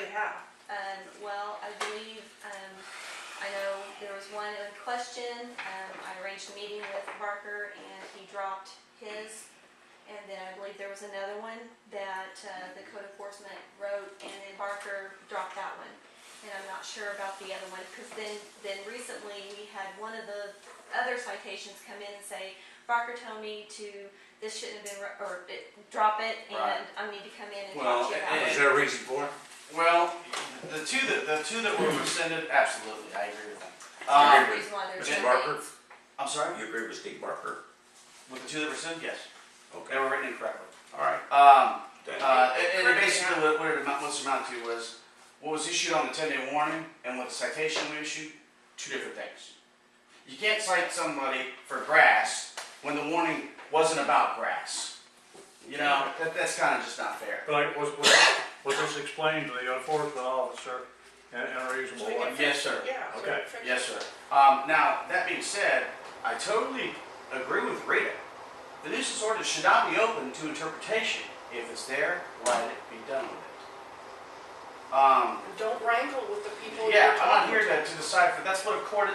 they have? Well, I believe, I know there was one in question. I arranged a meeting with Barker and he dropped his. And then I believe there was another one that the code enforcement wrote and then Barker dropped that one. And I'm not sure about the other one because then recently we had one of the other citations come in and say, Barker told me this shouldn't have been, drop it and Right. I need to come in and Well, talk to you about Is it. there a reason for it? Well, the two that were rescinded, absolutely, I agree with them. That's the reason why there's Mr. no Barker? names. I'm sorry? You agree with Steve Barker? With the two that were rescinded, yes. Okay, They were written incorrectly. all right. And basically what it amounted to was what was issued on the 10-day warning and what the citation we issued, two different things. You can't cite somebody for grass when the warning wasn't about grass. You know, that's kind of just not fair. But like, was this explained to the enforcement officer in a reasonable way? Yes, sir. Yeah. so Okay. fix it. Yes, sir. Now, that being said, I totally agree with Rita. The nuisance ordinance should not be open to interpretation. If it's there, let it be done with it. Don't wrangle with the people. Yeah, you're I'm not talking here to decide for, that's what a court is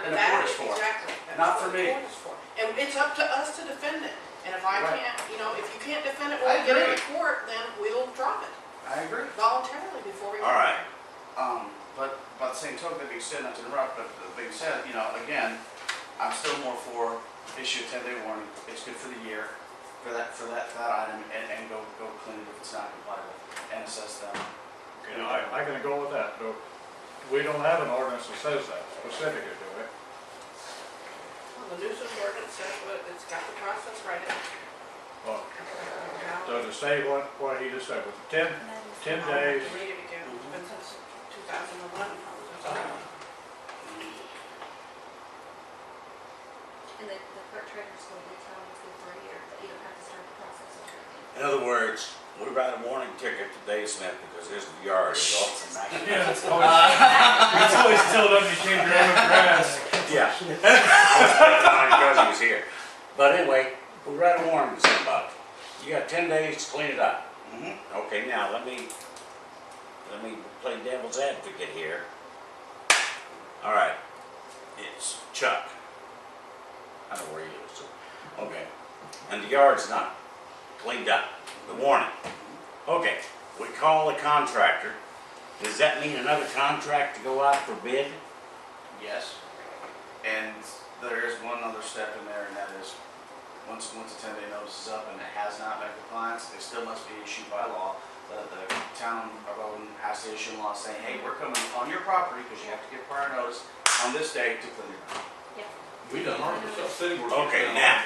for. Exactly. That's Not what for the me. court is for. And it's up to us to defend it. And if I Right. can't, if you can't defend it I when we get it agree. in court, then we'll drop it I agree. voluntarily before we. All right. But by the same token, that being said, not to interrupt, but being said, again, I'm still more for issue a 10-day warning. It's good for the year, for that item, and go clean it if it's not complied with, and assess them. Okay, now, I can go with that, but we don't have an ordinance that says that specifically, do we? Well, the nuisance ordinance says what, it's got the process right in it. Well, How- does it say what he just said, was it 10 I'll have days? to read it again. It's been since 2011. And the clerk treasurer's going to tell us for a year that you don't have to start the process over again. In other words, we write a warning ticket to Dave Smith because his yard is off. Yeah, it's always tell them you can't grow grass. Yeah. Because he was here. But anyway, we write a warning to somebody. You got 10 days to clean it up. Okay, now let me play devil's advocate here. All right, it's Chuck. I know where he lives, so, okay. And the yard's not cleaned up, the warning. Okay, we call the contractor. Does that mean another contract to go out for bid? Yes. And there is one other step in there, and that is, once a 10-day notice is up and it has not met compliance, it still must be issued by law. The town of Odon has to issue a law saying, hey, we're coming on your property because you have to give prior notice on this day to clean it up. We done our city work. Okay, now.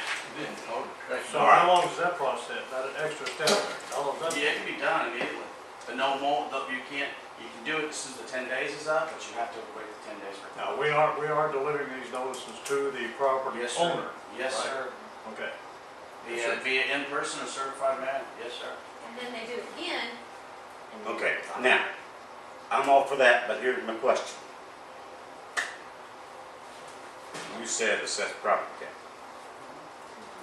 So how long is that process, that extra step? All of that? Yeah, it can be done immediately, but no more, you can do it as soon as the 10 days is up, but you have to wait the 10 days for it. Now, we are delivering these notices to the property Yes, sir. owner. Yes, right? sir. Okay. Via in-person or certified mail, yes, sir. And then they do it again. and then Okay, it's on now. there. I'm all for that, but here's my question. You said assess property tax.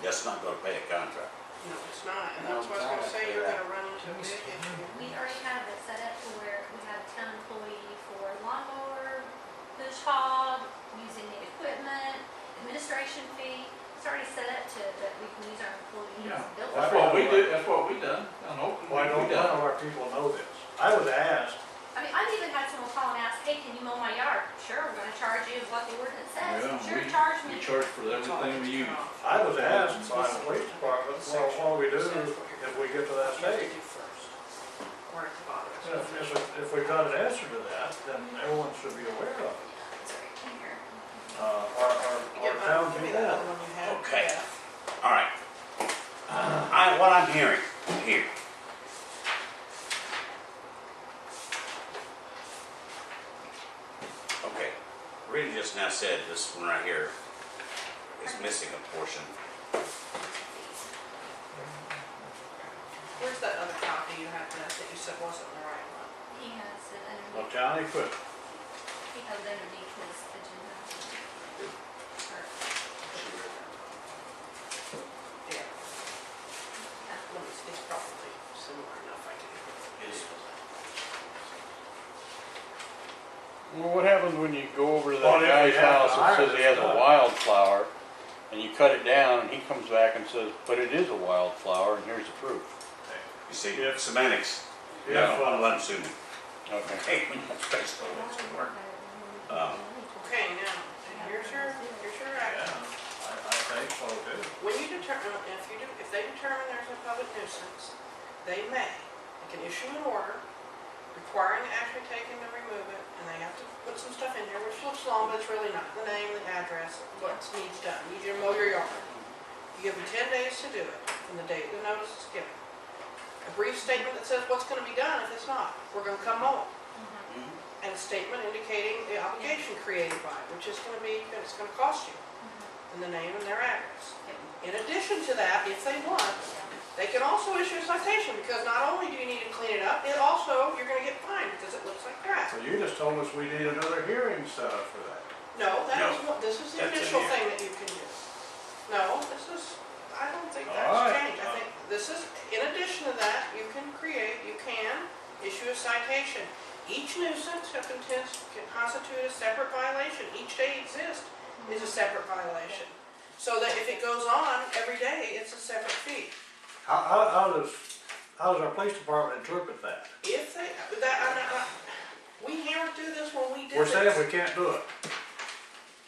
That's not gonna pay a contract. No, it's not, and that's what I was gonna say, you're gonna run into a big issue. We already have it set up to where we have a town employee for lawnmower, push hog, using the equipment, administration fee. It's already set up to that we can use our employees. Yeah, bill that's for what it. we do, that's what we done. I know. Why don't none of our people know this? I was asked, I mean, I've even had someone call and ask, hey, can you mow my yard? Sure, we're gonna charge you what the ordinance says. Yeah, Sure, we- charge me. We charge for everything we use. I was asked by the police department, well, what do we do if we get to that You have to stage? do first, or at the bottom. If we got an answer to that, then everyone should be aware of it. It's right here. Our town Give me people. that other one you had. Okay. All right. What I'm hearing here. Okay, Rita just now said this one right here is missing a portion. Where's that other copy you had, that you said wasn't the right one? He has it Well, underneath, Johnny put, he has it underneath his agenda. Or- Yeah. Let me see, it's probably similar enough, I can. Is- Well, what happens when you go over to Well, that if guy's we have house to that hire says he this has a guy. wildflower, and you cut it down, and he comes back and says, but it is a wildflower, and here's the proof. You see, If- semantics. if, No, uh, I'm letting sue me. Okay. Hey, when you space all that's gonna work. Okay, now, here's your Yeah, action. I think so too. When you determine, if they determine there's a public nuisance, they can issue an order requiring the action taken to remove it, and they have to put some stuff in there, which looks long, but it's really not. The name, the address, what needs done. You need to mow your yard. You give them 10 days to do it from the date the notice is given. A brief statement that says what's gonna be done if it's not. We're gonna come mow it. And a statement indicating the obligation created by it, which is gonna be, it's gonna cost you, and the name and their address. In addition to that, if they want, they can also issue a citation, because not only do you need to clean it up, it also, you're gonna get fined because it looks like crap. So you just told us we need another hearing set up for that. No, that No, is what, this is the that's in initial here. thing that you can do. No, this is, I don't think All that's right. changed. I think this is, in addition to that, you can issue a citation. Each nuisance can constitute a separate violation. Each day exists is a separate violation. So that if it goes on every day, it's a separate fee. How does our police department interpret that? If they, we hammered through this when we did We're this. saying we can't do it.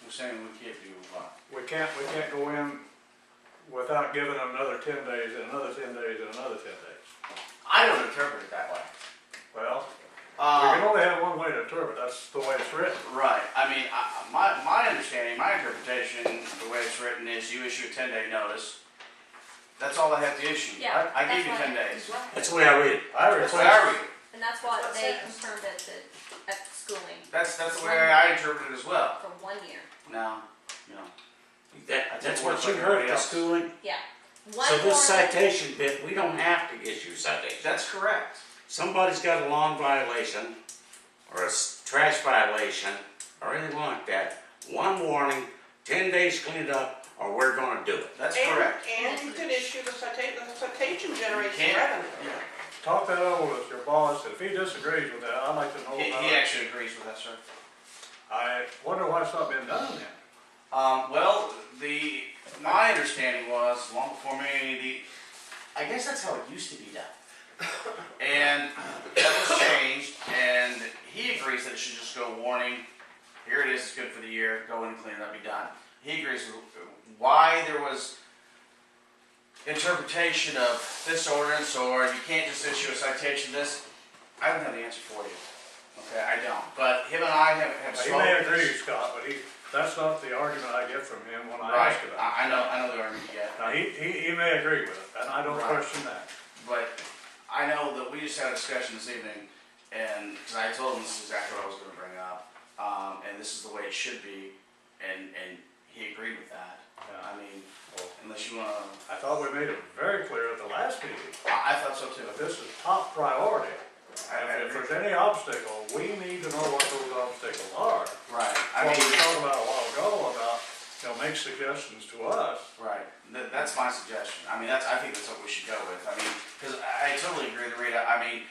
We're saying we can't do what? We can't go in without giving them another 10 days and another 10 days and another 10 days. I don't interpret it that way. Well, we can only have one way to interpret, that's the way it's written. Right, I mean, my understanding, my interpretation, the way it's written is you issue a 10-day notice. That's all I have to issue. Yeah, I gave you that's 10 why- days. That's the way I read it. I That's replace what I read it. And that's what That's what they it says. confirmed at schooling That's the way I interpret it as well. for 1 year. Now, you know, That's what you heard at the schooling. Yeah. So this citation bit, we don't have to issue citations. that's correct. Somebody's got a lawn violation, or a trash violation, or anything like that, one warning, 10 days clean it up, or we're gonna do it. That's correct. And you could issue the citation generates You can't. revenue. Talk that over with your boss, if he disagrees with that, I'd like to know about He it. actually agrees with that, sir. I wonder why it's not been done then. Well, my understanding was, long before me, I guess that's how it used to be done. And that was changed, and he agrees that it should just go warning, here it is, it's good for the year, go in and clean it up, be done. He agrees with why there was interpretation of this ordinance, or you can't just issue a citation this, I don't have the answer for you. Okay, I don't. But him and I have He spoken. may agree, Scott, but that's not the argument I get from him when I Right, ask about I it. know the argument you get. Now, he may agree with it, and I don't Right. question that. But I know that we just had a discussion this evening, and, because I told him this is exactly what I was gonna bring up, and this is the way it should be, and he agreed with that. I mean, unless you wanna, I thought we made it very clear at the last meeting I thought so too. that this is top priority. I And if agree. there's any obstacle, we need to know what those obstacles are. Right, I What we mean, talked about a while ago about, make suggestions to us. right, that's my suggestion. I mean, I think that's what we should go with. I mean, because I totally agree with Rita. I mean,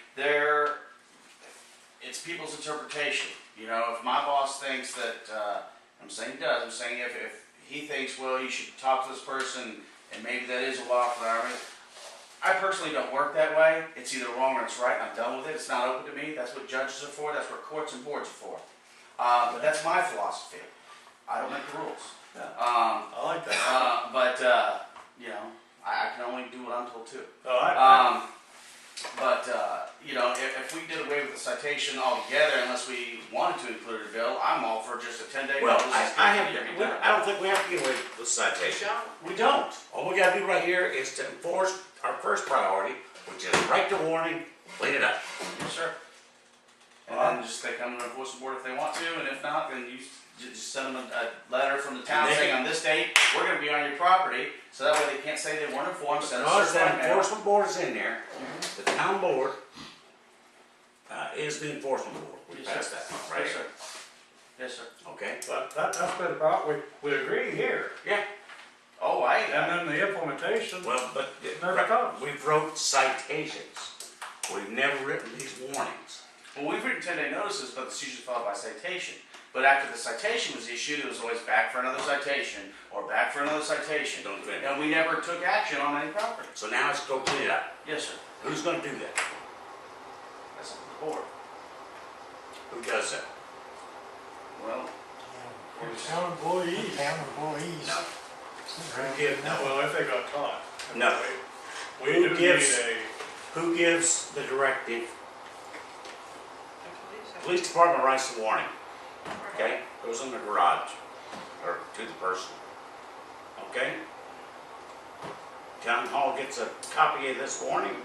it's people's interpretation. You know, if my boss thinks that, I'm saying he does, I'm saying if he thinks, well, you should talk to this person, and maybe that is a wildflower. I personally don't work that way. It's either wrong or it's right. I'm done with it. It's not open to me. That's what judges are for. That's what courts and boards are for. But that's my philosophy. I don't make the rules. Yeah. I like that. But you know, I can only do what I'm told to. You know, if we did away with the citation altogether, unless we wanted to include a bill, I'm all for just a 10-day Well, notice. I don't think we have to get away with the citation. We don't. All we gotta do right here is to enforce our first priority, which is right to warning, clean it up. Yes, sir. And then just they come to the enforcement board if they want to, and if not, then you just send them a letter from the town They saying can- on this date, we're gonna be on your property, so that way they can't say they weren't informed, send a Because certified that mail. enforcement board is in there, the town board is the enforcement board. We Yes, passed sir. that right Yes, here. sir. Yes, sir. Okay? But that's been a problem, we agree here, Yeah. Oh, and then the implementation, Well, but Never comes. we've wrote citations. We've never written these warnings. Well, we've written 10-day notices, but it's usually followed by citation. But after the citation was issued, it was always back for another citation, or back for another citation. Don't do it. And we never took action on any property. So now let's go clean it up. Yes, sir. Who's gonna do that? That's up to the board. Who does that? Well, Town employees. Town employees. No. Who gives, no. Well, if they got caught. No. We Who do need gives- a, Who gives the directive? The Police department writes the warning, okay? Goes in the garage, or to the person, okay? Town hall gets a copy of this warning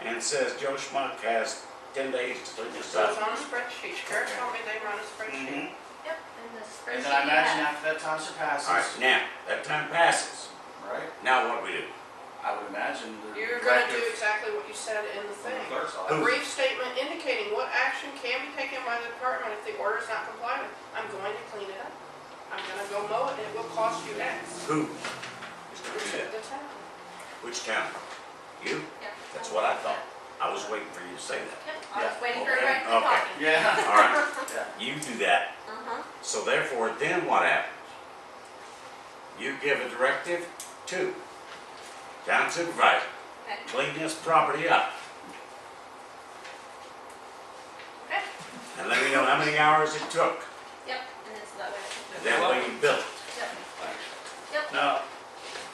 and says Joe Schmuck has 10 days to clean this So it's up. on a spreadsheet. Karen told me they run a spreadsheet. mhm. Yep, and the spreadsheet. And then I imagine you have. after that time surpasses, All right, now, that time passes. right? Now what do we do? I would imagine the You're gonna do directive exactly what you said in the from thing. the clerk's A office. brief statement indicating what action can be taken by the department if the order is not complied with. I'm going to clean it up. I'm gonna go mow it and it will cost you X. Who is gonna do that? The town. Which town? You? Yep. That's what I thought. I was waiting for you to say that. Yep, I was Yeah. waiting for Okay, everybody to be okay. talking. Yeah. All right, Yeah. you do that. Uh-huh. So therefore, then what happens? You give a directive to town supervisor, Okay. clean this property up, Okay. and let me know how many hours it took, Yep, and then so that way. and that way you bill it. Yep. Yep. now,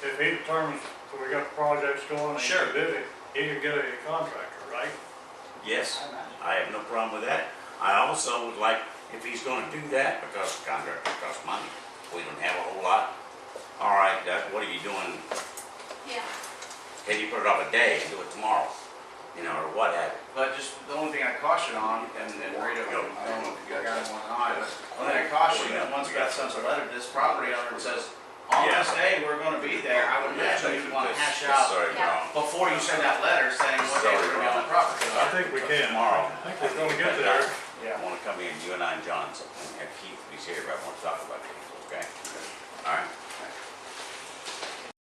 if he determines that we got projects going and he's Sure. busy, he could get a contractor, right? Yes, I imagine. I have no problem with that. I also would like, if he's gonna do that, because contract costs money, we don't have a whole lot. All right, Doug, what are you doing? Yeah. Can you put it off a day and do it tomorrow? You know, or what have you? But just the only thing I caution on, and Rita, I don't know if you got one eye, but the only thing I caution is once we got sent a letter to this property owner that says, on this day, we're gonna be there, I would imagine you'd wanna hash out Sorry, Yeah. Ron. before you send that letter saying what day we're gonna be on the property. I think we can. Tomorrow. I think we're gonna get there. I wanna come in, you and I and John, and have Keith, if he's here, I wanna talk about things, okay? All right?